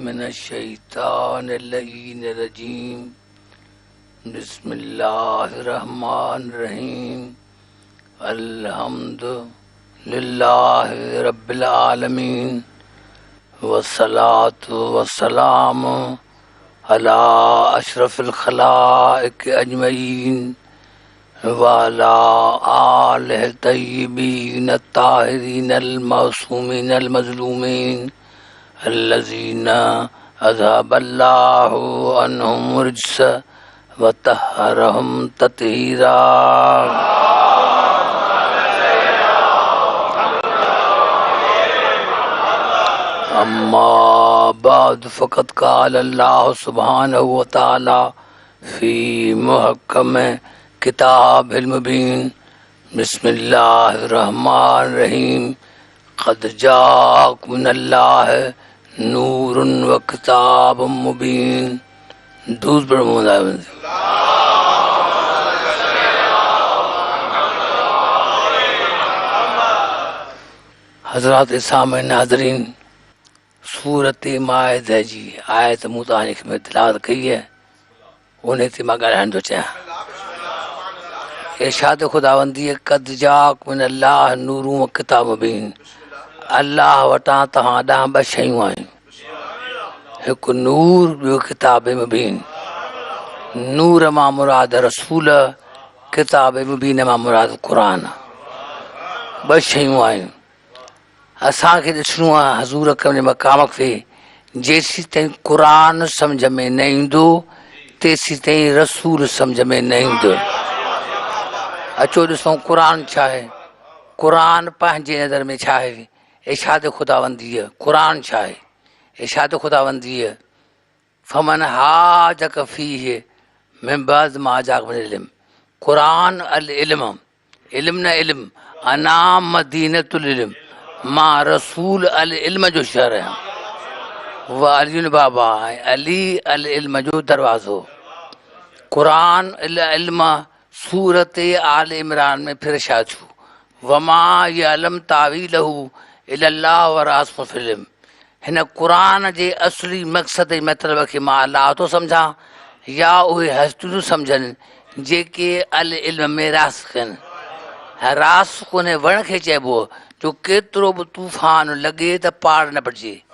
من الشيطان اللعين الرجيم بسم الله الرحمن الرحيم الحمد لله رب العالمين والصلاة والسلام على أشرف الخلائق أجمعين وعلى آله الطيبين الطاهرين المعصومين المظلومين الذين أذهب الله عنهم الرجس وطهرهم تطهيرا. أما بعد فقد قال الله سبحانه وتعالى في محكم كتاب المبين بسم الله الرحمن الرحيم قد جاءكم من الله نور وكتاب مبين. दूध पर हजरात सामईन नाज़रीन, सूरत माइदा जी आयत मूं तव्हांखे में तिलावत कई है, उन ते मां ॻाल्हाइण थो चाहियां. इरशाद ख़ुदावंदी क़द जाअकुम मिन अल्लाह नूरुन व किताबुम मुबीन. अल्लाह वटां तव्हां ॾांहुं ॿ शयूं आहिनि, हिकु नूर, ॿियो किताब मुबीन. नूर मां मुराद रसूल, किताब मुबीन मां मुराद क़ुरान. ॿ शयूं आहिनि. असांखे ॾिसणो आहे हज़ूर अकरम जे मक़ाम खे. जेसीं ताईं क़ुरान सम्झ में न ईंदो तेसीं ताईं रसूल सम्झ में न ईंदो. अचो ॾिसूं क़ुरान छा आहे. क़ुरान पंहिंजे नज़र में छा आहे. इरशाद ख़ुदावंदीअ क़ुरान छा आहे. इरशाद ख़ुदावंदीअ फमन हाजक फीह मिन बाद मा जाअक मिनल इल्म. क़ुरान अल इल्म, इल्म न इल्म, अना मदीनतुल इल्म, मां रसूल अल इल्म जो शहर आहियां. व अली बाबा अली अल इल्म जो दरवाज़ो. क़ुरान अल इल्म सूरत आल इमरान में फिर छा थियो. वमा यअलम तावीलहु इल्लल्लाह व रासिखून फिल इल्म. हिन क़ुरान जे असली मक़सद ऐं मतिलब खे मां अलाह थो सम्झां या उहे हस्तियूं सम्झनि जेके अल इल्म में रासिख़ आहिनि. रासिख़ उन वण खे चइबो जो केतिरो बि तूफ़ान लॻे त पार न पटिजे.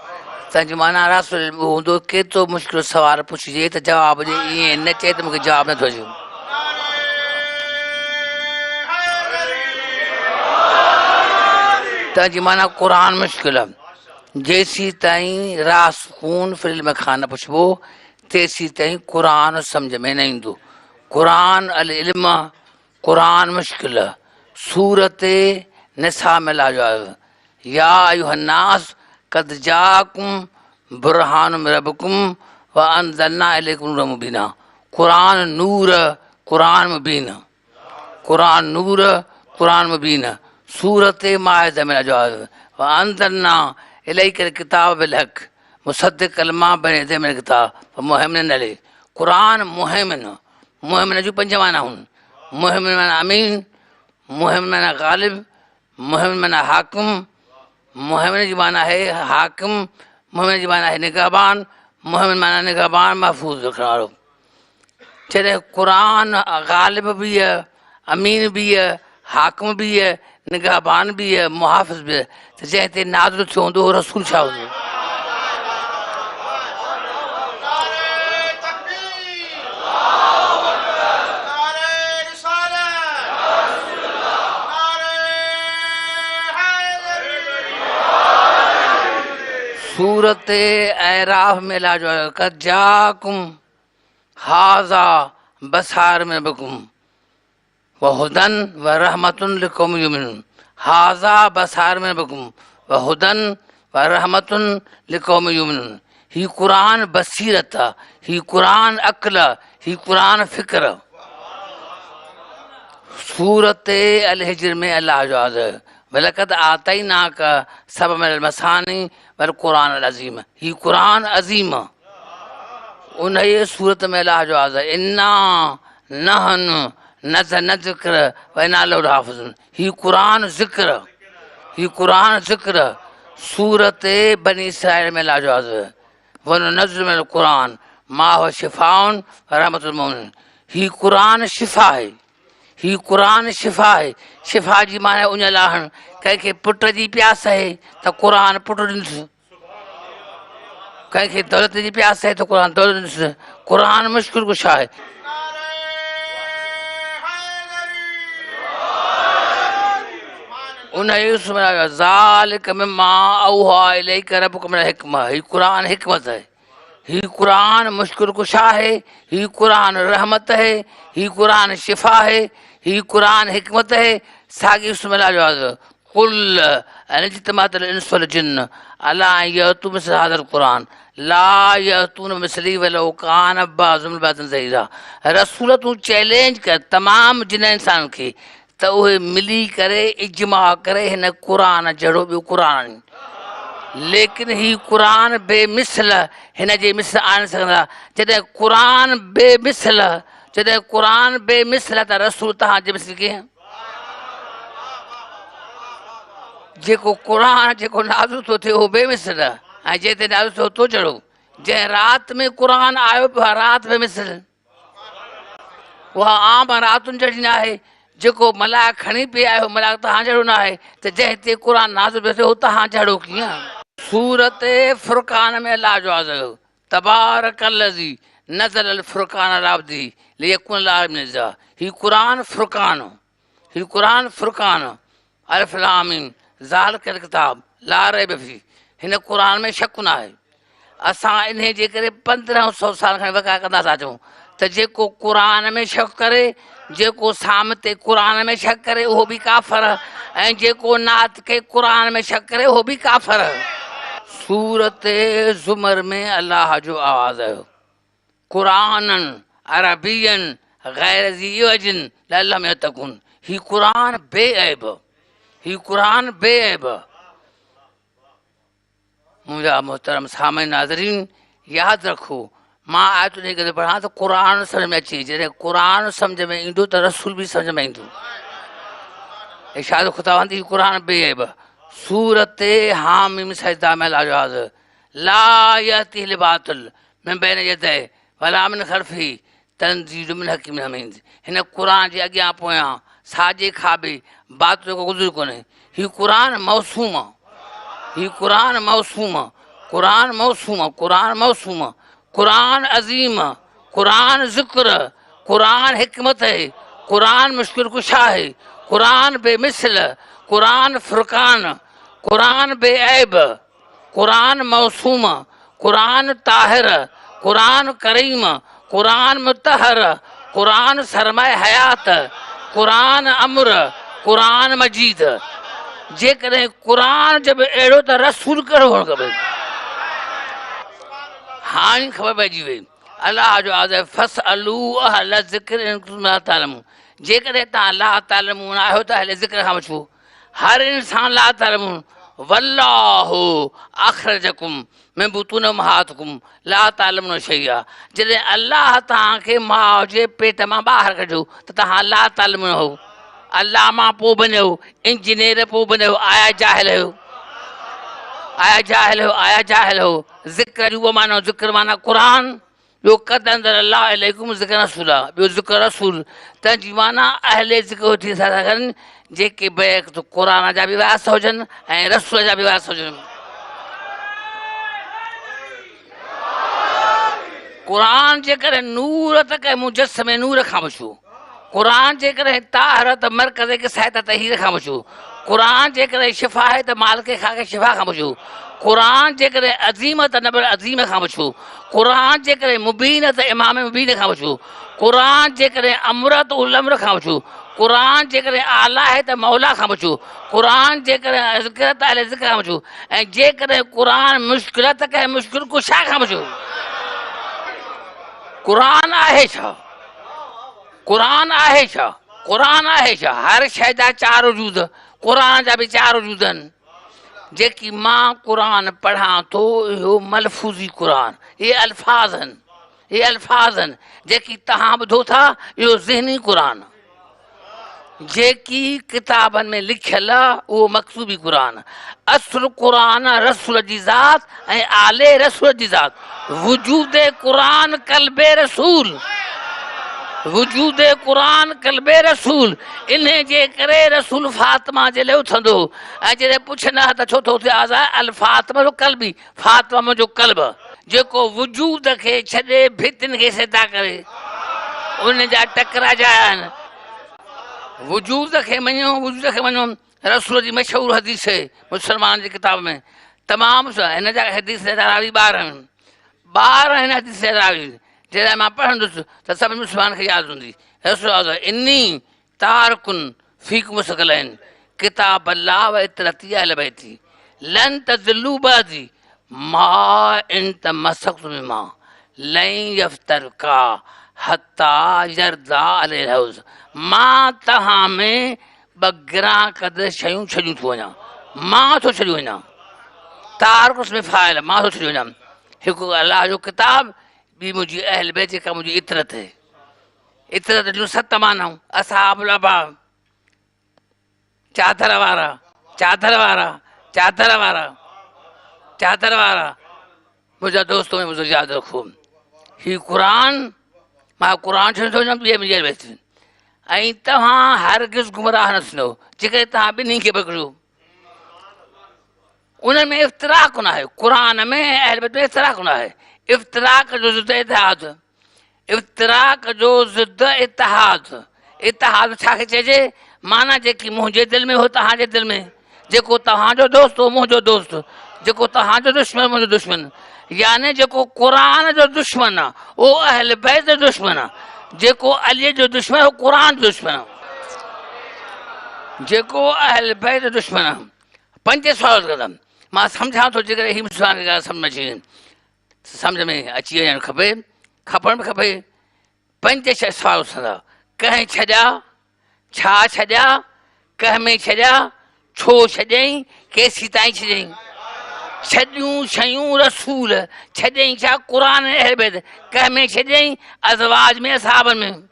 तंहिंजी माना रासिख़ हूंदो केतिरो मुश्किल सुवाल पुछिजे त जवाबु ॾे. ईअं न चए त मूंखे जवाबु नथो अचे. तंहिंजी माना क़ुरान मुश्किल आहे. जेसीं ताईं रासिख़ून फिल इल्म खां न पुछिबो तेसीं ताईं क़ुरान सम्झ में न ईंदो. क़ुरान अल इल्म, क़ुरान मुश्किल. सूरत निसा में लाजो आयो या अयुहन्नास क़द जाअकुम बुरहानुम मिन रब्बिकुम व अंज़लना इलैकुम नूरम मुबीना. क़ुरान नूर, क़ुरान मुबीन. क़ुरान नूर, क़ुरान मुबीन. सूरत माइदा में लाजो आयो व अंज़लना इलैकल किताब बिल हक़ मुसद्दिक़ लिमा बैन यदैहि मिनल किताब व मुहैमिनन अलैहि. क़ुरान मुहैमिन. मुहैमिन जूं 5 माना आहिनि. मुहैमिन माना अमीन, मुहैमिन माना ग़ालिब, मुहैमिन माना हाकिम, मुहैमिन जी माना है हाकिम, मुहैमिन जी माना है निगहबान, मुहैमिन माना निगहबान महफूज़ रखण वारो. जॾहिं क़ुरान ग़ालिब बि आहे, अमीन बि आहे, हाकिम बि आहे, निगहबान बि आहे, मुहाफ़िज़ बि आहे, त जंहिं ते नाज़िल थियो हूंदो उहो रसूल छा हूंदो. सूरत ऐराफ़ में लाजो आयो क़द जाअकुम हाज़ा बसार में रब्बिकुम व हुदन व रहमतुन लिक़ौमिन युमिनून. हाज़ा बसार में रब्बिकुम व हुदन व रहमतुन लिक़ौमिन युमिनून. ही क़ुरान बसीरत आहे, ही क़ुरान अक़ल, ही क़ुरान फ़िक्र. सूरत अल हिज्र में अल्लाह जो आज़ वलक़द आतैनाक सबअ मिनल मसानी वल क़ुरान अल अज़ीम. ही क़ुरान अज़ीम. उन सूरत में अल्लाह जो आज़ इन्ना नहनु नज़लना ज़िक्र व इन्ना लहु लहाफ़िज़ून. ही क़ुरान ज़िक्र, ही क़ुरान ज़िक्र. सूरत बनी इसराइल में अल्लाह जो आज़ वनुनज़्ज़िलु मिनल क़ुरान मा हुवा शिफ़ाउन व रहमतुल लिल मुमिनीन। ही क़ुरान शिफ़ा आहे, ही क़ुरान शिफ़ा आहे। शिफ़ा जी माना उन लाहण। कंहिंखे पुट जी प्यास आहे त क़ुरान पुट ॾिनसि, कंहिंखे दौलत जी प्यास आहे त क़ुरान दौलत ॾिनसि। क़ुरान मुश्किल कुझु आहे। उन यूसुफ ज़ालिक मिम्मा औहा इलैका रब्बुका मिनल हिकमा। ही क़ुरान हिकमत है, ही क़ुरान मुश्किल कुशा है, ही क़ुरान रहमत है, ही क़ुरान शिफ़ा है, ही क़ुरान हिकमत है। साॻी जवाब कुल अनिजतमातल इंस वल जिन्न अला यतू मिस्ल हाज़ल क़ुरान ला यतून मिस्ली वलो कान बाज़ुम बाज़न ज़हीरा। रसूल तूं चैलेंज कर तमामु जिन इंसान खे त उहे मिली करे इजमा करे हिन क़ुरान जहिड़ो ॿियो क़ुरान, लेकिन ही क़ुरान बेमिसल हिन जे मिसल आणे सघंदा। जॾहिं क़ुरान बेमिसल, जॾहिं क़ुरान बेमिसल त रसूल तव्हां जे मिसल कीअं? जेको क़ुरान जेको नाज़िल थो थिए उहो बेमिसल, ऐं जंहिं ते नाज़िल थियो तो चढ़ो। जंहिं राति में क़ुरान आयो पियो आहे राति बेमिसल, उहा आम रातुनि जहिड़ी न आहे। जेको मलाक खणी पिए आयो मलाक तव्हां जहिड़ो न आहे, त जंहिं ते क़ुरान नाज़िल पियो थियो तव्हां जहिड़ो कीअं? सूरत फुरक़ान में अलाह जो आज़ो तबारकल्लज़ी नज़ल फुरक़ान अला अब्दी लियकुन लिल आलमीन। ही क़ुरान फुरक़ान, ही क़ुरान फुरक़ान अलिफ लाम मीम ज़ालिकल किताब ला रैब फ़ीह। हिन क़ुरान में शक न आहे। असां इन जे करे 1500 साल खणी वक़ा कंदा था अचूं त जेको क़ुरान में शक करे, जेको सामते क़ुरान में शक करे उहो बि काफ़र, ऐं जेको नात खे क़ुरान में शक करे उहो बि काफ़र। सूरत ज़ुमर में अलाह जो आवाज़ आयो क़ुरानन अरबियन गैर ज़ी इवजिन लअल्लहुम यत्तक़ून। ही क़ुरान बेऐब, ही क़ुरान बेऐब। मुंहिंजा मोहतरम सामईन नाज़रीन, यादि रखो मां आयतूं इन करे पढ़ां त क़ुरान सम्झ में अचे। जॾहिं क़ुरान सम्झ में ईंदो त रसूल बि सम्झ में ईंदो। इरशाद ख़ुदावंदी क़ुरान बेऐब। सूरत हामीम सजदा में लाजवाज़ ला यअतीहिल बातिल मिन बैन यदैहि वला मिन ख़ल्फ़िही तंज़ीलुम मिन हकीमिन हमीद। हिन क़ुरान जे अॻियां पोयां साॼे खाॿे बातिल को गुज़र कोन्हे। हीउ क़ुरान मौसूम, ही क़ुरान मौसूम, क़ुरान मौसूम, क़ुरान मौसूम, क़ुरान अज़ीम, क़ुरान ज़िक्र, क़ुरान हिकमत है, क़ुरान मुश्किल कुशा है, क़ुरान बेमिसल, क़ुरान फुरक़ान, क़ुरान बेऐब, क़ुरान मौसूम, क़ुरान ताहिर, क़ुरान करीम, क़ुरान मुतहर, क़ुरान सरमाए हयात, क़ुरान अमर, क़ुरान मजीद। जेकॾहिं क़ुरान जब अहिड़ो त रसूल कहिड़ो हुअणु खपे। हाणे ख़बर पइजी वई अलाह जो आज़ फसअलू अहल ज़िक्र इन कुंतुम ला तालमून। जेकॾहिं तव्हां ला तालमून आहियो त अहले ज़िक्र खां पुछो। हर इंसान ला तालमून वल्लाहु अख़रजकुम मिन बुतून उम्महातिकुम ला तालमून शैया। जॾहिं अलाह तव्हांखे माउ जे पेट मां ॿाहिरि कढियो त तव्हां ला तालमून हो। अलाह मां पोइ बनियो, इंजीनियर पोइ बनियो, आया जाहिल हो, आया जाहिल हो, आया जाहिल हो। ज़िक्र जो माना ज़िक्र माना क़ुरान। ॿियो कद अंदर अलाह अलैकुम ज़िक्र रसूला, ॿियो ज़िक्र रसूल। तंहिंजी माना अहले ज़िक्र थी सघनि जेके बैक तो क़ुरान जा बि वारिस हुजनि ऐं रसूल जा बि वारिस हुजनि। क़ुरान जेकॾहिं नूर त कंहिं मुजस्समे नूर खां पुछो। क़ुरान जेकॾहिं ताहिर त मरकज़ के साहित तहीर खां पुछो। क़ुरान जेकॾहिं शिफ़ा आहे त मालिक खां शिफ़ा खां पुछो। क़ुरान जेकॾहिं अज़ीम त नबल अज़ीम खां पुछो। क़ुरान जेकॾहिं मुबीन त इमाम मुबीन खां पुछो। क़ुरान जेकॾहिं अमर त उल अमर खां पुछो। क़ुरान जेकॾहिं आला आहे त मौला खां पुछो। क़ुरान जेकॾहिं ज़िक्र त अहले ज़िक्र खां पुछो। ऐं जेकॾहिं क़ुरान मुश्किल त कंहिं मुश्किल कुशा खां पुछो। क़ुरान आहे छा? क़ुरान आहे छा? क़ुरान आहे छा? हर शइ जा चारि वजूद, क़ुरान जा बि चारि वजूद आहिनि। जेकी मां क़ुरान पढ़ां थो इहो मलफूज़ी क़ुरान, इहे अल्फाज़ आहिनि, इहे अल्फाज़ आहिनि। जेकी तव्हां ॿुधो था इहो ज़हनी क़ुरान, जेकी किताबनि में लिखियल आहे उहो मक़सूबी क़ुरान, असुल क़ुरान रसूल जी ज़ात ऐं आले रसूल जी ज़ात, वजूद क़ुरान कल्बे रसूल, वजूद क़ुरान कल्बे रसूल। इन जे करे रसूल फातिमा जे लाइ उथंदो ऐं जॾहिं पुछंदा त छो थो थिए आज़ाद अल फातिमा जो कल्बी, फातिमा जो कल्ब जेको वजूद खे छॾे भितियुनि खे सिधा करे उन जा टकराजा आहिनि। वजूद खे मञो, वजूद खे मञो। रसूल जी मशहूरु हदीस आहे मुस्लमान जी किताब में तमामु हिन जा हदीस रावी ॿार आहिनि, ॿार आहिनि हदीस रावी। जॾहिं मां पढ़ंदुसि त सभिनी मुस्लमान खे यादि हूंदी। रसूल इनी तारकुन फीकुम सकलैन किताब अल्लाह व इतरती अहल बैती लन तज़िल्लू बअदी मा इन तमस्सक्तुम बिमा लन यफ्तरका हत्ता यरदा अलैहिल हौज़। मां तव्हां में ॿ गिरां क़दुरु शयूं छॾियूं थो वञा, मां थो छॾियो वञा, तारकुस में फ़ाइल मां थो छॾियो वञा। हिकु अलाह जो किताब, ॿी मुंहिंजी अहल बैत जेका मुंहिंजी इतरत आहे। इतरत जूं 7 मानाऊं असहाबुल अबाब, चादर वारा, चादर वारा, चादर वारा, चादर वारा। मुंहिंजा दोस्त में मुंहिंजो यादि रखो हीउ क़ुरान, मां क़ुरान छॾे थो वञा ॿिए मुंहिंजे बैत ऐं तव्हां हरगिज़ गुमराह न थींदो जेकॾहिं तव्हां ॿिन्ही खे पकड़ियो। उन में इफ़्तिराक न आहे, क़ुरान में अहल बैत में इफ़्तिराक न आहे। इफ़्तिराक जो ज़िद इतिहाद, इफ़्तिराक जो ज़िद इतिहाद। इतिहाद छाखे चइजे? माना जेकी मुंहिंजे दिलि में हो तव्हांजे दिलि में, जेको तव्हांजो दोस्त हो मुंहिंजो दोस्त, जेको तव्हांजो दुश्मन मुंहिंजो दुश्मन। यानी जेको क़ुरान जो दुश्मन आहे उहो अहल बैत जो दुश्मन आहे, जेको अलीअ जो दुश्मन आहे उहो क़ुरान जो दुश्मन आहे, जेको अहल बैत जो दुश्मन आहे। 5 सवाल कंदमि मां सम्झां थो, जेकॾहिं हीअ मुस्लमान खे सम्झ में अची सम्झ में अची वञणु खपे, खपणु बि खपे। 5-6 सवाल उथंदा। कंहिं छॾिया, छा छॾिया, कंहिं में छॾिया, छो छॾियईं, केसीं ताईं छॾियईं। छॾियूं शयूं रसूल, छॾियईं छा? क़ुरान अहल बैत। कंहिं में छॾियईं? अज़वाज में, असहाबनि में,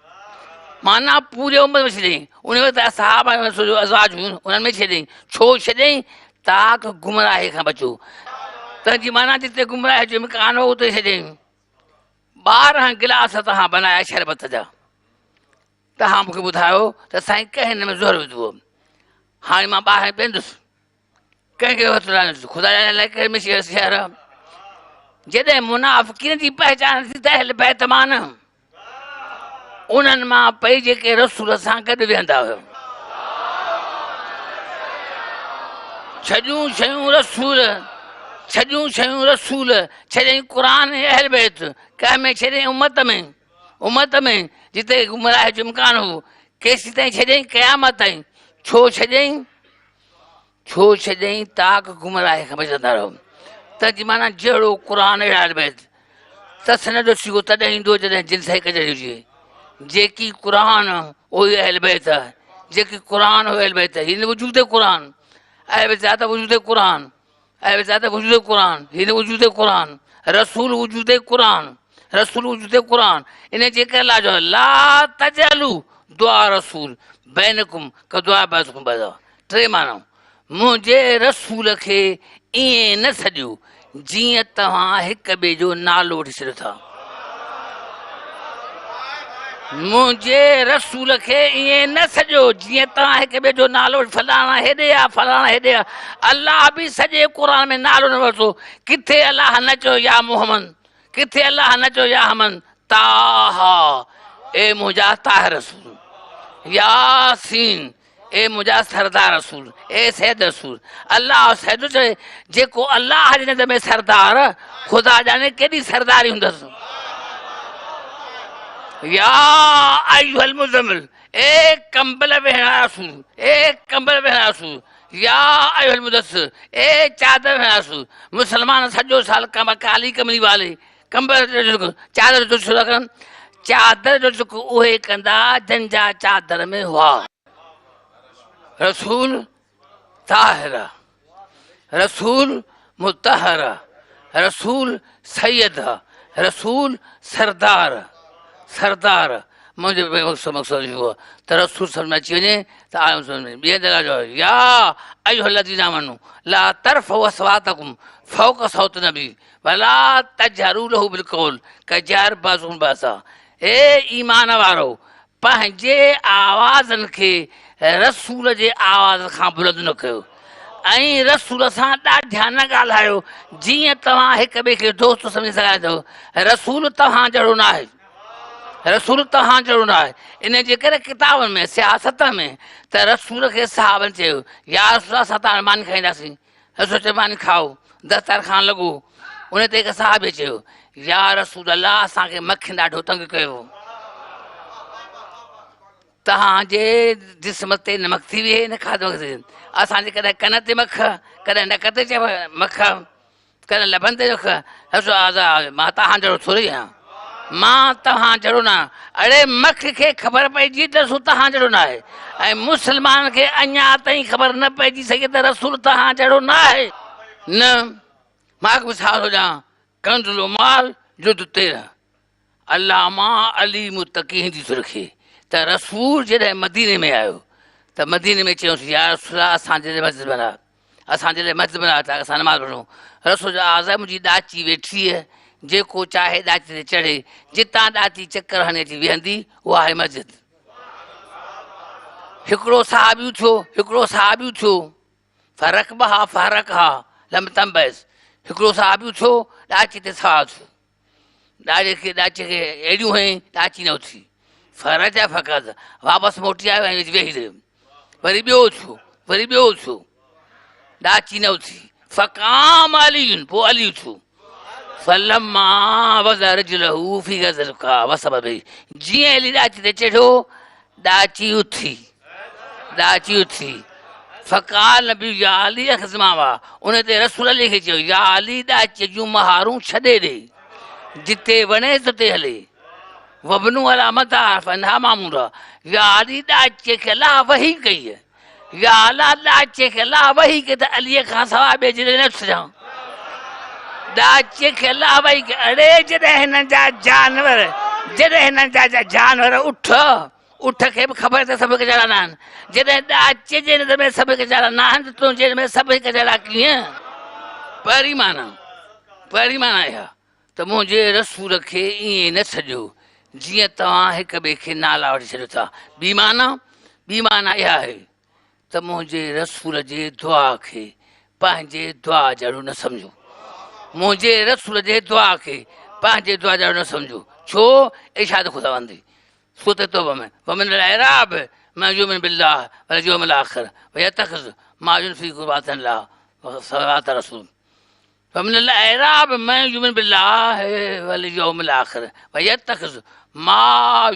माना पूरे उम्मत में छॾियईं। उन वक़्तु असहाब अज़वाज हुयूं उन्हनि में छॾियईं। छो छॾियईं? ताक गुमराही खां बचो। तंहिंजी माना जिते गुमराही जो इम्कान हो उते छॾियईं। 12 गिलास तव्हां बनाया शरबत जा, तव्हां मूंखे ॿुधायो त साईं कंहिं हिन में ज़ोर विधो। हाणे मां ॿाहिरि पीअंदुसि, कंहिंखे हथु लाहींदुसि, ख़ुदा लाइ कंहिं में शहर। जॾहिं मुनाफ़िक़ीन जी पहचान थी त अहल बैत मां न, उन्हनि मां पई जेके रसूल सां गॾु वेहंदा हुआ। छॾियूं शयूं रसूल, छॾियूं शयूं रसूल, छॾियईं क़ुरान अहल बैत। कंहिं में छॾियईं? उम्मत में, उम्मत में जिते गुमराह जो इम्कान हो। केसीं ताईं छॾियईं? क़यामत ताईं। छो छॾियईं? छो छॾियईं? ताक गुमराह खां बचंदा रहो। तंहिंजी माना जहिड़ो क़ुरान अहल बैत तस न ॾिसियो तॾहिं ईंदो जॾहिं जिन सां कजड़ी हुजे। जेकी क़ुरान उहो अहल बैत आहे, जेकी क़ुरान उहो अहल बैत आहे। हिन वजूद क़ुरान अहल बैत ज़ात वजूद क़ुरान, अहल बैत ज़ात वजूद क़ुरान, हिन वजूद क़ुरान, रसूल वजूद क़ुरान, रसूल वजूद क़ुरान। इन जे करे अलाह जो ला तजलू दुआ रसूल बैनकुम का दुआ बैसकुम बदा। 3 माना मुंहिंजे रसूल खे ईअं न सॼो जीअं तव्हां हिक ॿिए जो नालो वठी छॾियो था। मुंहिंजे रसूल खे ईअं न सॼो जीअं तव्हां हिक ॿिए जो नालो फलाणा हेॾे आहे, फलाणा हेॾे आहे। अलाह बि सॼे क़ुरान में नालो न वरितो। किथे अलाह न चयो या मोहम्मद, किथे अलाह न चयो या अहमद। ताहा ए मुंहिंजा ताह रसूल, यासीन ए मुंहिंजा सरदार रसूल, ए सैद रसूल। अलाह सैद चए, जेको अलाह जे नज़र में सरदार, ख़ुदा ॼाणे केॾी सरदारी हूंदसि। या अय्युहल मुज़म्मिल, ए कंबल विहणा रसूल, ए कंबल विहणा रसूल। या अय्युहल मुदस्सिर, ए चादर विहणा रसूल। मुसलमान सॼो साल काली कमली वाले कंबल चादर जो छो रखनि? चादर जो जेको उहे कंदा जंहिंजा चादर में हुआ। रसूल ताहिरा, रसूल मुतहरा, रसूल सैयद, रसूल सरदार, सरदार। मुंहिंजो मक़सदु इहो आहे त रसूल सम्झ में अची वञे त आलम सम्झ में ॿिए दफ़ा चयो या अय्युहल्लज़ीना आमनू ला तरफ़उ अस्वातकुम फ़ौक़ सौति नबी वला तजहरू लहू बिलक़ौल कजहरि बाज़ुकुम बाज़ा। हे ईमान वारो पंहिंजे आवाज़नि खे रसूल जे आवाज़ खां बुलंद न कयो ऐं रसूल सां ॾाढा न ॻाल्हायो जीअं तव्हां हिक ॿिए खे दोस्त सम्झी सघायो था। रसूल तव्हां जहिड़ो न आहे, रसूल तव्हां जहिड़ो न आहे। इन जे करे किताबनि में सियासत में त रसूल खे सहाबनि चयो या रसूल असां तव्हां मानी खाईंदासीं, रसूल चयो मानी खाओ, दस्तरखान लॻो। उन ते हिकु सहाबे चयो या रसूल अलाह असांखे मखियुनि ॾाढो तंग कयो, तव्हांजे जिस्म ते नमक थी विहे न खाधो असांजे कॾहिं कन ते मख, कॾहिं नक ते चइबो मख, कॾहिं लभनि ते रख। मां तव्हां जहिड़ो थोरी आहियां, मां तव्हां जहिड़ो न। अड़े मख खे ख़बर पइजी त रसूल तव्हां जहिड़ो न आहे ऐं मुस्लमान खे अञा ताईं ख़बर न पइजी सघे त रसूल तव्हां जहिड़ो न आहे। न मां हिकु मिसाल हुजां, कंज़ुल माल जुद 13 अल्लामा अली मुतक़ी जी सुरखे त रसूल जॾहिं मदीने में आयो त मदीने में चयोसि या रसूल असांजे लाइ मस्जिद बना, असांजे लाइ मस्जिद बना त असां नमाज़ पढ़ूं। रसूल आज़म जी ॾाची वेठी आहे, जेको चाहे ॾाची ते चढ़े, जितां ॾाची चकर हणे अची वेहंदी उहा आहे मस्जिद। हिकिड़ो सहाबी थियो फ़रक हा लम तंबस, हिकिड़ो सहाबी थियो ॾाची ते सवार थियो, ॾाचे खे अहिड़ियूं हईं ॾाची न उथी, फ़रज फ़क़त वापसि मोटी आयो ऐं वेही रहियो। वरी ॿियो थियो ॾाची न उथी, फ़क़ाम अली, पोइ अली उथियो। फलम्मा वज़अ रजुलहू फ़ी ग़ज़लिका वसबबी, जीअं अली ॾाची ते चढ़ियो ॾाची उथी। फ़क़ाल नबी या अली अख़ज़मावा, उन ते रसूल अली खे चयो या अली ॾाची जूं महारूं छॾे ॾे, जिते वणे उते हले। वबनू अला मदार फनहा मामूरा, या अली ॾाचे खे अलाह वही कई है, या अला ॾाचे खे अलाह वही कई त अलीअ खां सवाइ ॿिए जॾहिं न उथजां। ॾाचे खे अलाह वही कई। अड़े जॾहिं हिननि जा जानवर उठ खे बि ख़बर त सभु हिकु जहिड़ा न आहिनि, जॾहिं ॾाचे जे नज़र में सभु हिकु जहिड़ा न आहिनि त तुंहिंजे में सभु हिकु जहिड़ा कीअं? पहिरीं माना इहा त मुंहिंजे रसूल खे ईअं न सॼो जीअं तव्हां हिक ॿिए खे नाला वठी छॾियो था। ॿी माना इहा आहे त मुंहिंजे रसूल जे दुआ खे पंहिंजे दुआ जहिड़ो न सम्झो, मुंहिंजे रसूल जे दुआ खे पंहिंजे दुआ जहिड़ो न सम्झो। छो? इरशाद ख़ुदावंदी सूरत तौबा में वमिन अल-अराब मन युमिन बिल्लाह वल यौमिल आखिर वयतखिज़ मा युनफिक़ु क़ुर्बातल्लाह व सलात रसूल। वमिन अल-अराब मन युमिन बिल्लाह वल यौमिल आखिर वयतखिज़ मा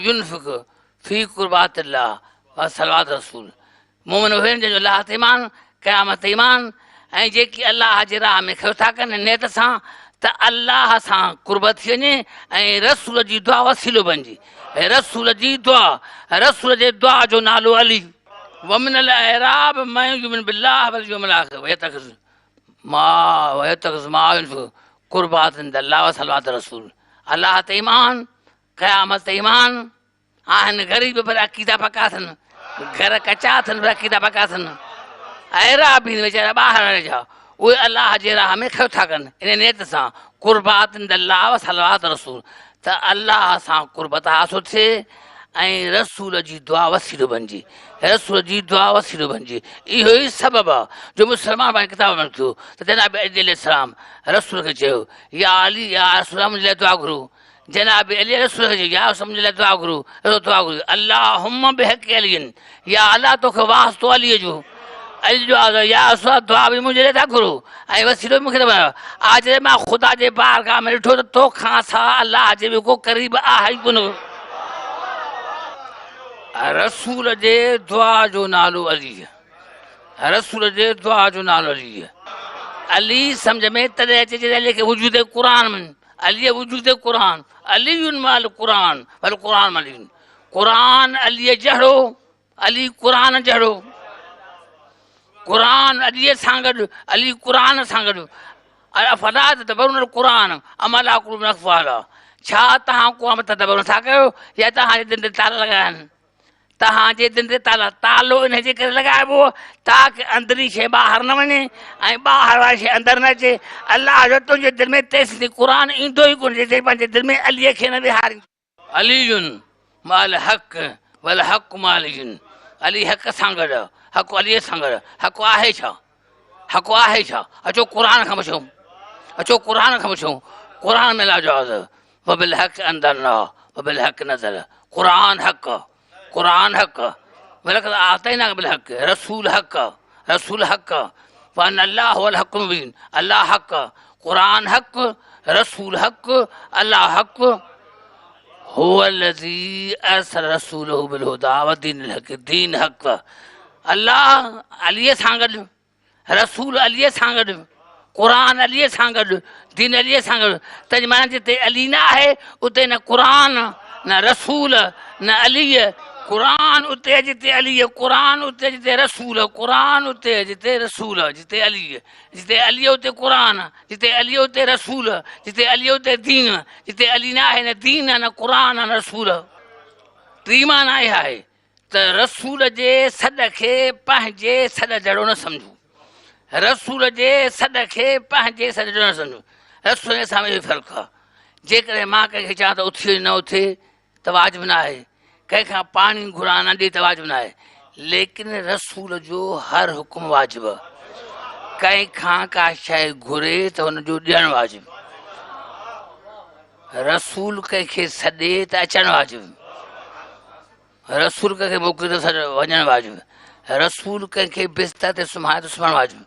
युनफिक़ु फ़ी क़ुर्बातल्लाह व सलात रसूल। मोमिन उहे आहिनि जंहिंजो अलाह ते ईमान, क़यामत ते ईमान ऐं जेकी अलाह जे राह में ख़र्च था कनि नियत सां त अलाह सां कुर्बत थी वञे ऐं रसूल जी दुआ वसीलो बणिजे। रसूल जे दुआ जो नालो अली। वमिन अल-अराब मन युमिन बिल्लाह वल यौमिल आखिर वयतखिज़ मा युनफिक़ु क़ुर्बातल्लाह व सलात रसूल। अलाह ते ईमान, क़यामत ते ईमान आहिनि, ग़रीब पर अक़ीदा पका अथनि, घर कचा अथनि पर अक़ीदा पका अथनि। अहिड़ा बि वीचारा ॿाहिरि जा उहे अलाह जे राह में ख़र्च था कनि इन नियत सां क़ुर्बातल्लाह व सलात रसूल त अलाह सां कुर्बत हासिलु थिए ऐं रसूल जी दुआ वसीलो बणिजे, इहो ई सबबु आहे जो मुस्लमान पंहिंजे किताब में थियो त जनाब अली अलैहिस्सलाम रसूल खे चयो या अली या रसूल मुंहिंजे लाइ दुआ घुरो। जनाब अली रसूल खे चयो या मुंहिंजे लाइ दुआ घुरो। अल्लाहुम्म बिहक़ि अली, या अलाह तोखे वास्तो अलीअ जो, अली जो या रसूल दुआ बि मुंहिंजे लाइ था घुरो ऐं वसीलो बि मूंखे न बनायो। आज मां ख़ुदा जे बारगाह में ॾिठो त तोखां सवाइ अलाह जे बि को क़रीब आहे ई कोन। रसूल जे दुआ जो नालो अली। अली सम्झ में तॾहिं अचे जॾहिं अलीअ खे वजूद क़ुरान में, अलीअ वजूद क़ुरान, अलीयुन माल क़ुरान वल क़ुरान मलीन, क़ुरान अलीअ जहिड़ो, अली क़ुरान जहिड़ो, क़ुरान अलीअ सां गॾु, अली क़ुरान सां गॾु। फला तदब्बरुन अल-क़ुरान अम अला क़ुलूबिन अक़फ़ालुहा, छा तव्हां क़ुरान तदब्बुर नथा कयो या तव्हांजे दिलि ते ताला लॻाया आहिनि? तव्हांजे दिलि ते तालो इनजे करे लॻाइबो ताकी अंदरी शइ ॿाहिरि न वञे ऐं ॿाहिरि वारी शइ अंदरि न अचे। अलाह जो तुंहिंजे दिलि में तेसिताईं क़ुरान ईंदो ई कोन जेसिताईं पंहिंजे दिलि में अलीअ खे न विहारींदो। अलीयुन माल हक़ वल हक़ माल अलीयुन। अली हक़ सां गॾु, हक़ अलीअ सां गॾु। हक़ आहे छा? हक़ आहे छा? अचो क़ुरान खां पुछूं, अचो क़ुरान खां पुछूं। क़ुरान में लाजवाब वबिल हक़ अंदरना वबिल हक़ नज़र। क़ुरान हक़, क़ुरान हक़ वलक़द आतैना बिल हक़। रसूल हक़, रसूल हक़ वन अल्लाह वल हक़ मुबीन। अल्लाह हक़, क़ुरान हक़, रसूल हक़, अल्लाह हक़। हुवल्लज़ी अरसल रसूलहु बिल हुदा व दीनिल हक़। दीन हक़। अल्लाह अलीअ सां गॾु, रसूल अलीअ सां गॾु, क़ुरान अलीअ सां गॾु, दीन अलीअ सां गॾु। तंहिंजी माना जिते अली न आहे उते न क़ुरान न रसूल न अलीअ। क़ुरान उते जिते अलीअ, क़ुरान उते जिते रसूल, क़ुरान उते जिते रसूल, जिते अलीअ, जिते अलीअ उते क़ुरान, जिते अलीअ उते रसूल, जिते अलीअ उते दीन। जिते अली न आहे न दीन न क़ुरान न रसूल। टी माना इहा आहे त रसूल जे सॾ खे पंहिंजे सॾ जहिड़ो न सम्झूं। रसूल जे सॾ खे पंहिंजे सॾ जो न सम्झूं। रसूल जे साम्हूं इहो फ़र्क़ु आहे। जेकॾहिं मां कंहिंखे चवां त उथे न उथे त वाजिबु न आहे, कंहिंखां पाणी घुरां न ॾे त वाजिबु न आहे, लेकिन रसूल जो हर हुकुम वाजिबु। कंहिंखां का शइ घुरे त हुनजो ॾियणु वाजिबु। रसूल कंहिंखे सॾे त अचणु वाजिबु। रसूल कंहिंखे मोकिले त वञणु वाजिबु। रसूल कंहिंखे बिस्तर ते सुम्हाए त सुम्हणु वाजिबु।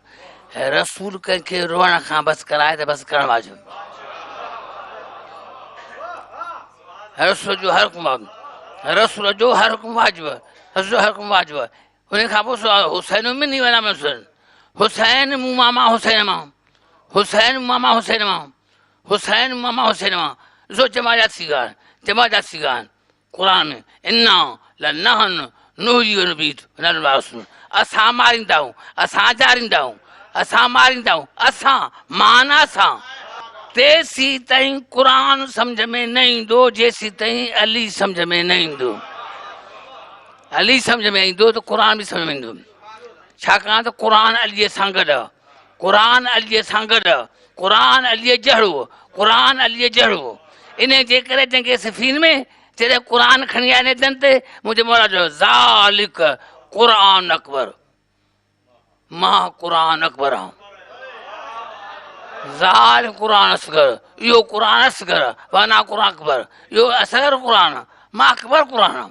रसूल कंहिंखे रोअण खां बसि कराए त बसि करणु वाजिबु। रसूल जो हर हुकुम वाजिबु। रसूल जो हर हुकुम वाजिबु। रसूल जो हर हुकुम वाजिबु। उन खां पोइ हुसैन में नी वञा हुसैन, हुसैन मूं मामा हुसैन मां, हुसैन मामा हुसैन मां, हुसैन मामा हुसैन मां। ॾिसो जमाजाती ॻाल्हि, जमाजाती ॻाल्हि क़ुरान में इना लनहन नूही नबीत असां मारींदा आहियूं, असां जारींदा आहियूं, असां मारींदा आहियूं। असां माना असां तेसी ताईं क़ुरान सम्झ में न ईंदो जेसी ताईं अली सम्झ में न ईंदो। अली सम्झ में ईंदो त क़ुरान बि सम्झ में ईंदो। छाकाणि त क़ुरान अलीअ सां गॾु, क़ुरान अलीअ सां गॾु, क़ुरान अलीअ जहिड़ो, क़ुरान अलीअ जहिड़ो। इन जे करे जंहिंखे सिफ़ीन में जॾहिं क़ुरान खणी आया नेतनि ते मुंहिंजे मौला चयो ज़ालिक क़ुरान अकबर। मां क़ुरान अकबर आहियां। ज़ाल क़ुरान असगर, इहो क़ुरान असगर वना क़ुरान अकबर। इहो असगर क़ुरान, मां अकबर क़ुरान आहियां,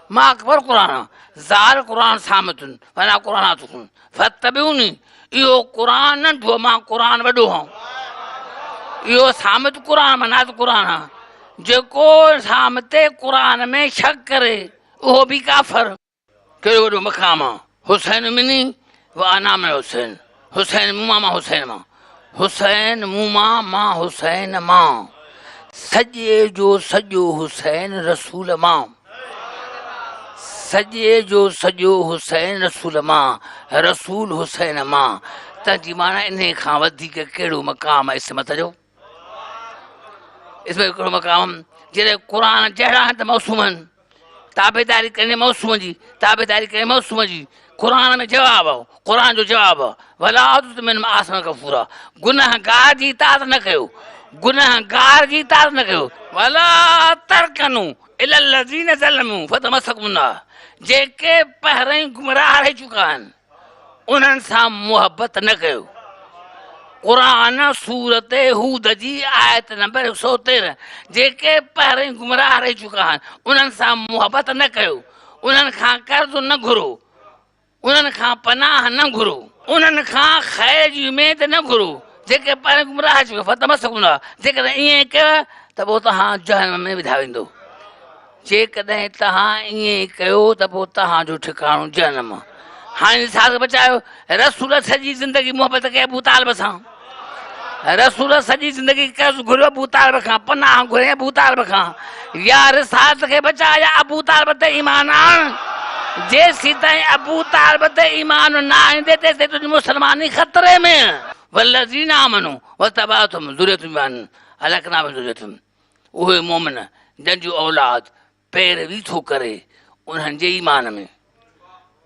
मां अकबर क़ुरान आहियां। ज़ाल क़ुरान सामतुन वना क़ुरान आतुकुन फतबिउनी। इहो क़ुरान नंढो, मां क़ुरान वॾो आहियां। इहो सामत क़ुरान मनात क़ुरान आहे। जेको सामते क़ुरान में शक करे उहो बि काफ़र। कहिड़ो वॾो मक़ाम आहे। हुसैन मिनी व अना में हुसैन। हुसैन मूं मां हुसैन मां, हुसैन मूं मां हुसैन मां। सॼे जो सॼो हुसैन रसूल मां, सॼे जो सॼो हुसैन रसूल मां, रसूल हुसैन मां। तंहिंजी माना इन खां वधीक कहिड़ो मक़ाम आहे इस्मत जो? इसमें हिकिड़ो मक़ाम जॾहिं क़ुरान जहिड़ा आहिनि त मौसूम आहिनि। ताबेदारी करणी मौसूम जी, ताबेदारी करणी मौसूम जी। क़ुरान में जवाबु आहे, क़ुरान जो जवाबु आहे वला तुमिन आसमान गफ़ूरा। गुनहगार जी इताअत न कयो, गुनहगार जी इताअत न कयो। वला तरकनू इलल लज़ीन ज़लमू फतमस्सकुम नार। जेके पहिरीं गुमराह रही चुका आहिनि उन्हनि सां मुहबत न कयो। क़ुरान सूरत हूद जी आयत नंबर 113। जेके पहिरीं गुमराह रही चुका आहिनि उन्हनि सां मुहबत न कयो, उन्हनि खां कर्ज़ न घुरो, उन्हनि खां पनाह न घुरो, उन्हनि खां ख़ैर जी उमेद न घुरो। जेके पहिरीं गुमराह रही चुका फतमस्सकुम नार। जेकॾहिं ईअं कयो त पोइ तव्हां जहन्नम में विधा वेंदो। जेकॾहिं तव्हां ईअं कयो त पोइ तव्हांजो ठिकाणो जहन्नम। हाणे साथ बचायो। रसूल सॼी ज़िंदगी मुहबत कई अबू तालिब सां। रसूल सॼी ज़िंदगी कर्ज़ घुरियो अबू तालिब खां, पनाह घुरे अबू तालिब खां। या रिसालत खे बचाए या अबू तालिब ते ईमान आण। जेसीं ताईं अबू तालिब ते ईमान न आणींदे तेसीं तुंहिंजी मुस्लमानी ख़तरे में। वल्लज़ीना आमनू वतबाअतहुम ज़ुर्रियतुहुम बिईमान अलहक़ना बिज़ुर्रियतिहिम उहे मोमिन जंहिंजो औलाद पैरवी थो करे उन्हनि जे ईमान में।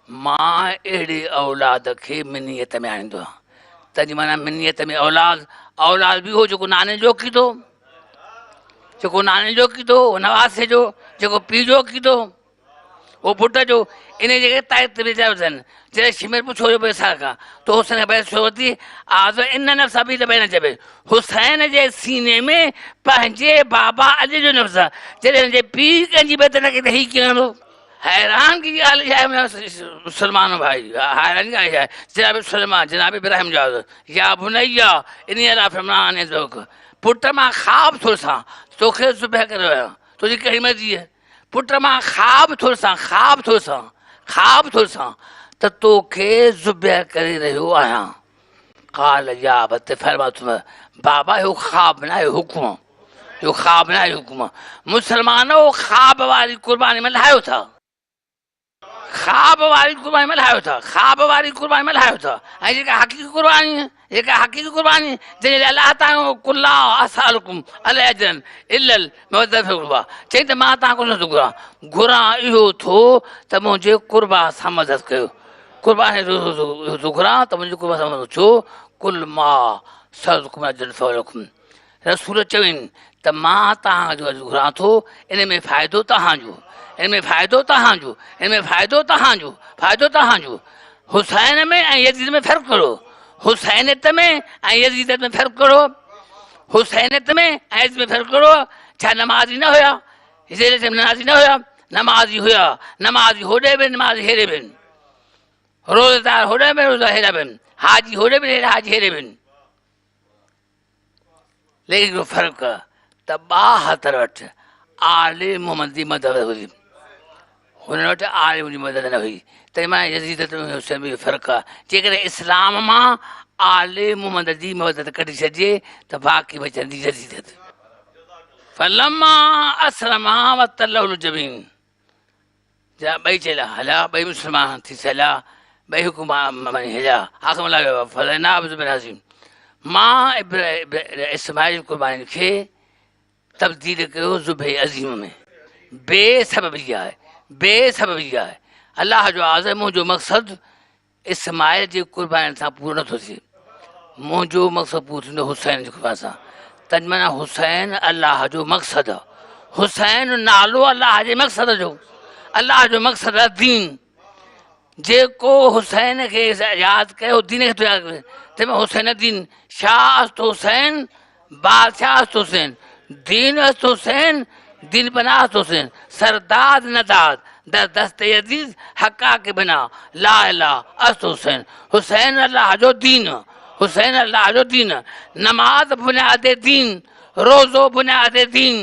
मां अहिड़े औलाद खे मिनीयत में आणींदो आहियां। तंहिंजी माना मिनीयत में औलाद बि हो जेको नाने जो कीधो, जेको नाने जो कीधो, नवासे जो, जेको पीउ जो कीधो, वो पुट जो। इन जगह ताक़त विझायो अथनि। जॾहिं शिमिर पुछो पैसा खां तो हुसैन खे छो वरिती? आज इन नफ़्स बि न चइबे। हुसैन जे सीने में पंहिंजे बाबा अली जो नफ़्स आहे। जॾहिं हुनजे पीउ कंहिंजी बेत न कई त हीउ कीअं हूंदो? हैरानगी जी ॻाल्हि छा आहे मुस्लमान भाई, हैरानगी ॻाल्हि छा आहे? जनाब सुलेमान, जनाब इब्राहिम जा या बुनैया इन अला फरमान पुट मां ख़्वाब थो ॾिसां तोखे ज़ुबह करे वियो, तुंहिंजी कहिड़ी मर्ज़ी आहे? पुट मां ख़्वाब थो ॾिसां त तोखे ज़ुबह करे रहियो आहियां। काल या बत फरमातुम बाबा इहो ख़्वाब न आहे, हुकुम, इहो ख़्वाब न आहे, हुकुम। मुस्लमानो ख़्वाब वारी क़ुर्बानी मल्हायो था, ख़्वाब वारी क़ुर्बानी मल्हायो था, ख़्वाब वारी क़ुर्बानी मल्हायो था। ऐं जेका हक़ीक़ी क़ुर्बानी, जेका हक़ीक़ी क़ुर्बानी जंहिंजे लाइ अलाह ताला कुल्ला असअलुकुम अलैहि अजरन इल्लल मवद्दत फिल क़ुर्बा, चई त मां तव्हां कोन थो घुरां इहो थो त मुंहिंजे क़ुर्बा सां मदद कयो। क़ुर्बानी थो घुरां त मुंहिंजे क़ुर्बा सां मदद छो? कुल मां सअलुकुम अजरन फलकुम, रसूल चवनि त मां तव्हांजो अॼु घुरां थो, इन में फ़ाइदो तव्हांजो, इन में फ़ाइदो तव्हांजो, इन में फ़ाइदो तव्हांजो, फ़ाइदो तव्हांजो। हुसैन में ऐं यज़ीद में फ़र्क़ु करो, हुसैनियत में ऐं यज़ीदियत में फ़र्क़ु करो, हुसैनियत में ऐं यज़ीद में फ़र्क़ु करो। छा नमाज़ी न हुया? नमाज़ी न हुया? नमाज़ी हुया, नमाज़ी होॾे बि नमाज़ी हेॾे बि, रोज़ेदार होॾे बि रोज़ा हेॾा बि, हाजी होॾे बि हाजी हेॾे बि। लेकिन हिकिड़ो फ़र्क़ु आहे त ॿाहतर वटि आले मोहम्मद जी मदद हुई, हुन वटि आले जी मदद न हुई। तंहिं मां यज़ीदत में हुसैन में फ़र्क़ु आहे। जेकॾहिं इस्लाम मां आले मोहम्मद जी मदद कढी छॾिजे त बाक़ी बचंदी यज़ीदत। फलम्मा अस्लमा वतल्लहुल जबीन, जा ॿई चयला हलिया, ॿई मुस्लमान थी हलिया, ॿई हुकुम हलिया, आख़िर लॻियो फलना बिन मां इस्माइल क़ुर्बानी खे तब्दील कयो ज़ुबह अज़ीम में। बेसबबी आहे, बेसबबी आहे। अलाह जो आज़म मुंहिंजो मक़सदु इस्माइल जी क़ुर्बानी सां पूरो नथो थिए, मुंहिंजो मक़सदु पूरो थींदो हुसैन जी क़ुर्बानी सां। तंहिंजे माना हुसैन अलाह जो मक़सदु आहे, हुसैन नालो अलाह जे मक़सद जो, अलाह जो मक़सदु आहे दीन। जेको हुसैन खे यादि कयो दीन खे यादि करे, तंहिंमें हुसैन दीन शाह अस्त हुसैन बादशाह अस्त हुसैन दीन अस्त हुसैन दीन बना अस्त हुसैन सरदाद नदाद दर दस्त यजीज हक़ा के बिना ला इला अस्त हुसैन। हुसैन अल्लाह जो दीन, हुसैन अल्लाह जो दीन। नमाज बुनियाद दीन, रोज़ो बुनियाद दीन,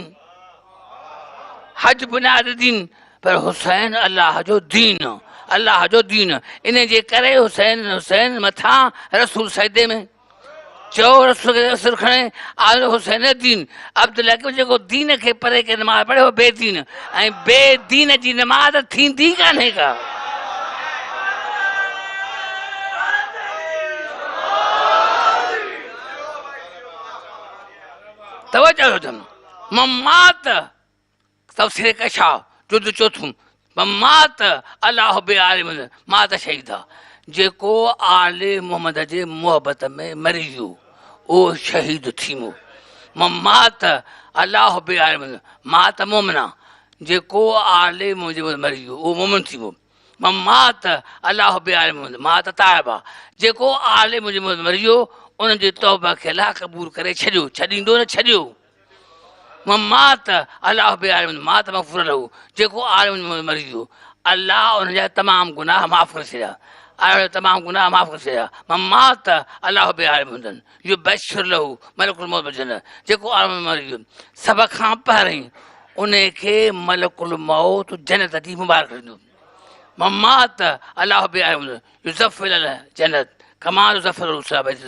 हज बुनियाद दीन, पर हुसैन अल्लाह जो दीन, अल्लाह जो दीन। इन जे करे हुसैन हुसैन मथां रसूल सजदे में चयो, रसूल खे असुर खणे आलो हुसैन दीन। अब्दुल्ला खे जेको दीन खे परे के नमाज़ पढ़े हो बेदीन, ऐं बेदीन जी नमाज़ थींदी कान्हे का। तवजो अथनि ममात तफ़सीर कशा जुद चोथुम ममात अलाह बे आलिम मां त शहीद आहे। जेको आले मोहम्मद जे मोहबत में मरी वियो उहो शहीद थींदो। ममात अलाह बे आलिम मां त मोमिन आहे, जेको आले मुंहिंजे मरी वियो उहो मोमिन थींदो। ममात अलाह बे आलिम मां त ताइब आहे, जेको आले मुंहिंजे मरी वियो उनजी तौबा खे अलाह क़बूल करे छॾियो, छॾींदो न छॾियो। ममात अलाह बे आलिम मां त मग़फ़ूर लहू, जेको आलिम मरी वियो अलाह उनजा तमामु गुनाह माफ़ करे छॾिया, तमामु गुनाह माफ़ करे छॾिया। ममात अलाह बे आलिम हूंदनि इहो बशर लहू मलकुल मौत बचंदड़, जेको आलिम मरी वियो सभ खां पहिरीं उन खे मलकुल मौत जन्नत जी मुबारक ॾींदो। ममात अलाह बे आलिम युज़फ़िल जन्नत कमाल ज़फ़र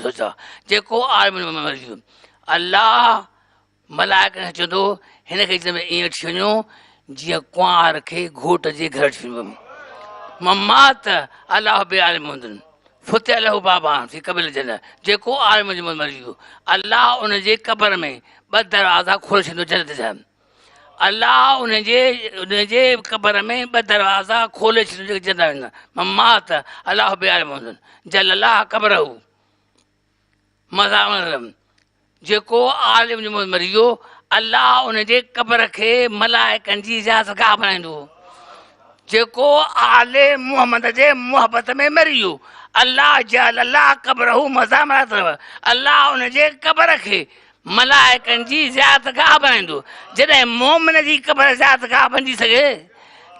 सोचा, जेको आलिम मरी वियो अलाह मलाइक खे चवंदो हिन खे ईअं वठी वञो जीअं कुंवार खे घोट जे घर वठी वञो। ममात अलाह बे आलिम हूंदनि फुते लहू बाबा थी क़बिल जन जेको आलिम जो मरी वियो अलाह उनजे क़बर में 2 दरवाज़ा खोले छॾींदो जन्नत जा अलाह उनजे क़बर में 2 दरवाज़ा खोले छॾींदो जेके जन्नत वेंदा ममात अलाह बिआलिम जल अलाह क़बरहू मज़ामरम जेको आलिम जो मरी वियो अलाह उनजे क़बर खे मलाइकनि जी इजाज़तगाह बणाईंदो जेको आले मुहम्मद जे मोहबत में मरी वियो अलाह जल अलाह क़बरहू मज़ामर अथव अलाह उनजे क़बर खे मलाइकनि जी इजाज़तगाह बणाईंदो जॾहिं मोमिन जी क़बर इजाज़तगाह बणिजी सघे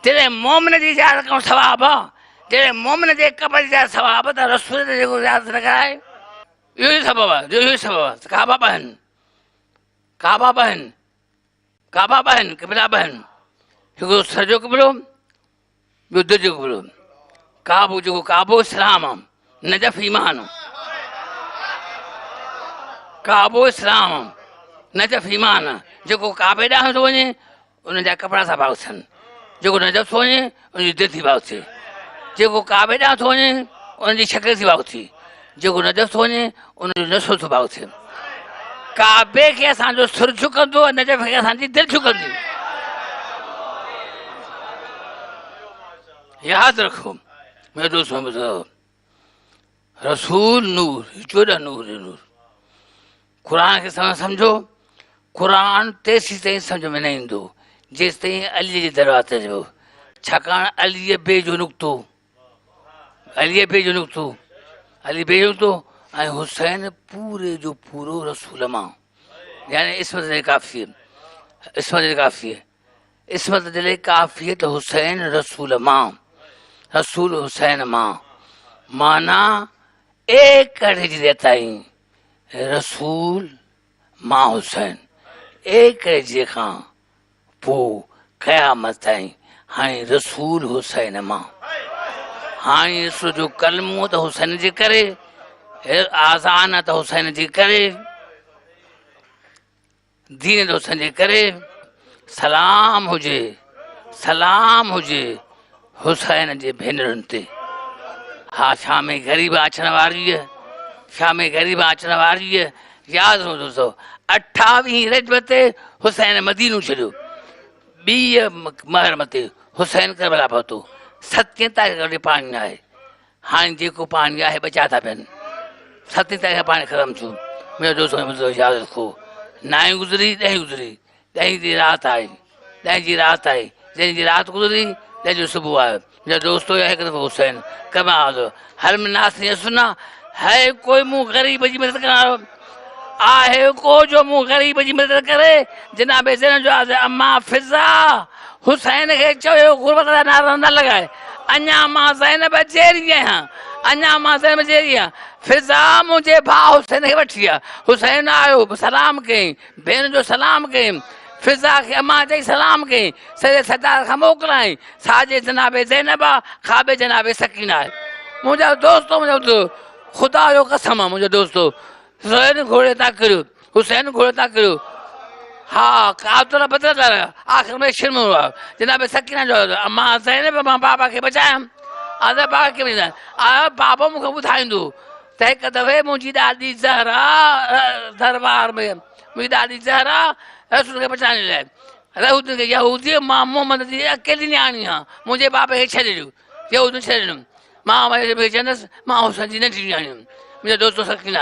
जॾहिं मोमिन जी इजाज़त करणु सवाबु आहे जॾहिं मोमिन जे क़बर जी इजाज़त सवाबु त रसूल जेको इजाज़त न कराए इहो ई सबबु आहे इहो ई सबबु आहे काबा ॿ आहिनि क़िबला ॿ आहिनि हिकिड़ो सर जो क़िबलो ॿियो दिलि जो क़िबलो काबो इस्लाम आहे नजफ़ ईमान काबो इस्लाम नजफ़ ईमान आहे जेको काबे ॾांहुं थो वञे उनजा कपिड़ा था भाउ थियनि जेको नजफ़ थो वञे उनजी दिलि थी भाउ थिए जेको काबे ॾांहुं थो वञे उनजी शकिल थी भाउ थिए जेको नजफ़ थो वञे उनजो नसो थो भाउ थिए काबे खे असांजो सुर झुकंदो नजफ़ खे असांजी दिलि झुकंदी यादि रखो मेरे दोस्तों ॿुधो रसूल नूर चोॾहं नूर क़ुर खे सम्झो क़ुर तेसीं ताईं सम्झ में न ईंदो जेसि ताईं अलीअ जे दरबार ते अचिबो छाकाणि अलीअ बे जो नुक़्तो ऐं हुसैन पूरे जो पूरो रसूल मां यानी इस्मत दिले काफ़ियत हुसैन रसूल मां रसूल हुसैन मां माना एक हिजरी ताईं रसूल मां हुसैन एक हिजरी खां पोइ क़यामत ताईं हाणे रसूल हुसैन मां हाणे रसूल जो कलमो त हुसैन जे करे आज़ान त हुसैन जे करे दीन त हुसैन जे करे सलाम हुजे हुसैन जे भेनरुनि ते हा शाम ग़रीब अचण वारीअ यादि हूंदो 28 रजब ते हुसैन मदीनो छॾियो 2 महरम ते हुसैन करबला पहुतो 7 तारीख़ पाणी आहे हाणे जेको पाणी आहे बचा था पियनि 7 तारीख़ पाणी ख़तमु थियो मुंहिंजो दोस्त यादि रखो 9 गुज़री 10 गुज़री 10 जी राति आई 10 जी राति गुज़री 10 जो सुबुह आयो मुंहिंजो दोस्तो हिकु दफ़ो हुसैन कमाल हर में नासिया सुना है कोई मूं ग़रीब जी मदद करण वारो आहे को जो मूं ग़रीब जी मदद करे जनाब ज़ैनब जो अम्मा फिज़ा हुसैन खे चयो गुरबत जा नारा न लॻाए अञा मां ज़ैनब जहिड़ी आहियां फिज़ा मुंहिंजे भाउ हुसैन खे वठी आहे हुसैन आयो सलाम कयईं भेण जो सलाम कयईं फिज़ा खे अम्मा चई सलाम कयईं सॼे सरदार खां मोकिलाईं साॼे जनाबे ज़ैनब आहे खाॿे जनाबे सकीना आहे मुंहिंजा दोस्तो ख़ुदा जो कसम आहे मुंहिंजो दोस्तो हुसैन घोड़े था करियो हा कातुर बदल आख़िर में शिरम हुआ जनाबे सकीना जो अम्मा ज़ैनब मां बाबा खे बचायमि बाबा खे बचायमि बाबा मूंखे ॿुधाईंदो त हिकु दफ़े मुंहिंजी ॾाॾी ज़हरा दरबार में मुंहिंजी ॾाॾी ज़हरा रसूल खे बचाइण लाइ यहूदी मां मोहम्मद जी अकेली नियाणी आहियां मुंहिंजे बाबे खे छॾे ॾियो यहूदी छॾे ॾिनुमि मां वरी चवंदसि मां हुसैन जी नंढी नियाणी हुयमि मुंहिंजो दोस्तो सकीना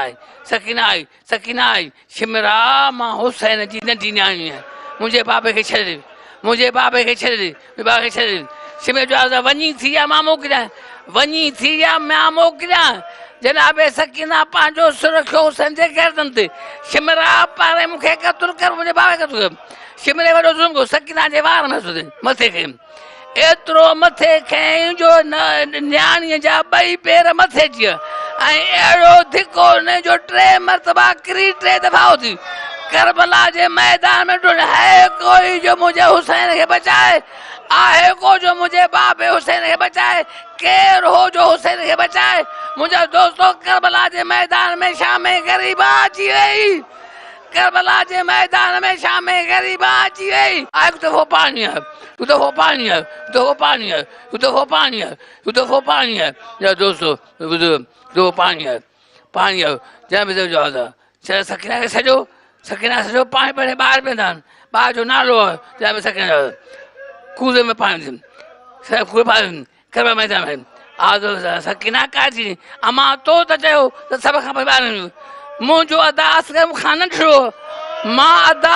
आई शिमरा मां हुसैन जी नंढी नियाणी आहियां मुंहिंजे बाबे खे छॾे ॾियो मुंहिंजे बाबे खे छॾे ॾियो शिमर जो वञी थी विया मां मोकिलियां जनाबे सकीना पंहिंजो सुर रखियो हुसैन जे गर्दन ते शिमरा पाणे मूंखे क़तल कर मुंहिंजे बाबे खे शिमरे वॾो ज़ुल्म कयो सकीना जे वार में मथे खे एतिरो मथे खयईं जो नियाणीअ जा 2 पेर मथे अची विया ऐं अहिड़ो धिको हुन जो 3 मरतबा किरी 3 दफ़ा थी करबला जे मैदान में है कोई जो मुंहिंजे हुसैन खे बचाए आहे को जो मुंहिंजे बाबे हुसैन खे बचाए केरु हो जो हुसैन खे बचाए मुंहिंजा दोस्तो करबला जे मैदान में शाम ग़रीबा अची वई करबला जे मैदान में शाम गरीबा अची वई आहे दफ़ो पाणी है दफ़ो पाणी है दफ़ो पाणी है दफ़ो पाणी है दफ़ो पाणी है या दोस्तों दो पाणी है जंहिं में जो सकीना खे सॼो पाणी पड़े ॿाहिरि वेंदा आहिनि ॿार जो नालो आहे जंहिं में सकीना कूदे में पाणी करबला मैदान में सकीना काजी अमा तो त चयो त सभ खां ॿाहिरि मुंहिंजो अदा असगर खां न थियो मां अदा